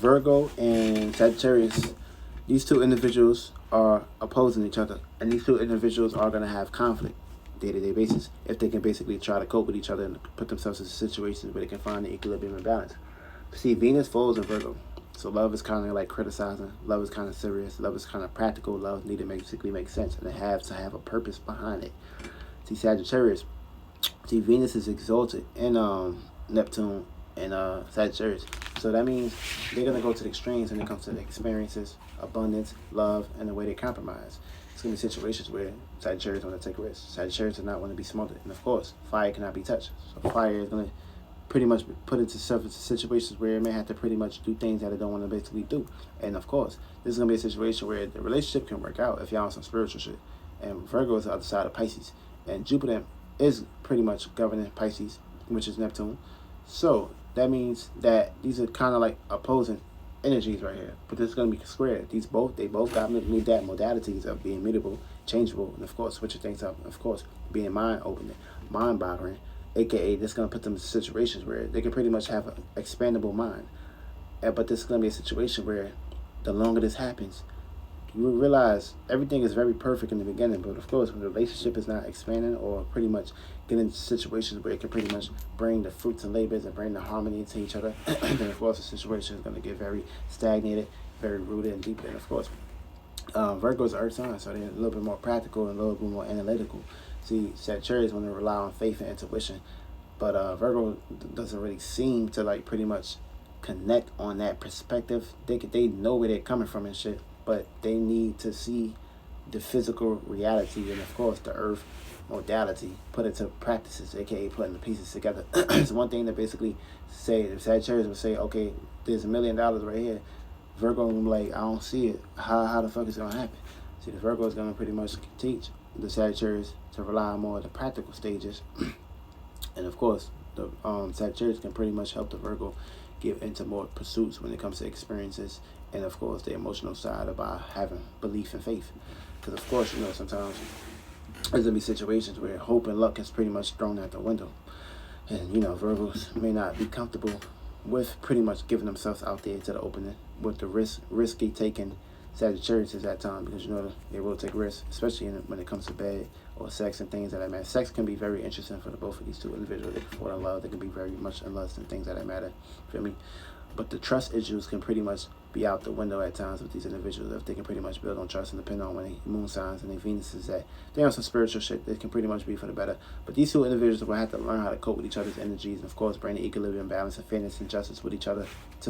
Virgo and Sagittarius, these two individuals are opposing each other, and these two individuals are going to have conflict day-to-day basis if they can basically try to cope with each other and put themselves in situations where they can find the equilibrium and balance. See, Venus falls in Virgo, so love is kind of like criticizing, love is kind of serious, love is kind of practical, love need to basically make sense, and it has to have a purpose behind it. See, Sagittarius, see, Venus is exalted in Neptune and Sagittarius, so that means they're going to go to the extremes when it comes to the experiences, abundance, love, and the way they compromise. It's going to be situations where Sagittarius want to take risks. Sagittarius do not want to be smothered. And of course, fire cannot be touched. So fire is going to pretty much put itself into situations where it may have to pretty much do things that it don't want to basically do. And of course, this is going to be a situation where the relationship can work out if y'all on some spiritual shit. And Virgo is the other side of Pisces. And Jupiter is pretty much governing Pisces, which is Neptune. So that means that these are kind of like opposing energies right here, but this is going to be square. They both got that modalities of being mutable, changeable, and of course switching things up, and of course being mind opening, mind boggling, aka this is going to put them in situations where they can pretty much have an expandable mind. But this is going to be a situation where the longer this happens, you will realize everything is very perfect in the beginning, but of course when the relationship is not expanding or pretty much getting into situations where it can pretty much bring the fruits and labors and bring the harmony into each other, then of course the situation is going to get very stagnated, very rooted and deep. And of course Virgo is an earth sign, so they're a little bit more practical and a little bit more analytical. See, Sagittarius want to rely on faith and intuition, but Virgo doesn't really seem to like pretty much connect on that perspective. They know where they're coming from and shit, but they need to see the physical reality and of course the earth modality, put it to practices, aka putting the pieces together. It's one thing to basically say, if Sagittarius would say, okay, there's $1 million right here, Virgo will be like, I don't see it. How the fuck is it gonna happen? See, the Virgo is gonna pretty much teach the Sagittarius to rely on more of the practical stages. And of course, the Sagittarius can pretty much help the Virgo get into more pursuits when it comes to experiences, and of course the emotional side about having belief and faith. Because of course, you know, sometimes there's gonna be situations where hope and luck is pretty much thrown out the window, and you know, Virgos may not be comfortable with pretty much giving themselves out there to the opening with the risky taking Sagittarius at that time, because you know they will take risks, especially when it comes to bed or sex and things that matter. Sex can be very interesting for the both of these two individuals. They can fall in love, they can be very much in lust and things that matter. Feel me? But the trust issues can pretty much be out the window at times with these individuals if they can pretty much build on trust, and depending on when they moon signs and their Venus is at. They're on some spiritual shit that can pretty much be for the better. But these two individuals will have to learn how to cope with each other's energies and of course bring the equilibrium, balance, and fairness and justice with each other to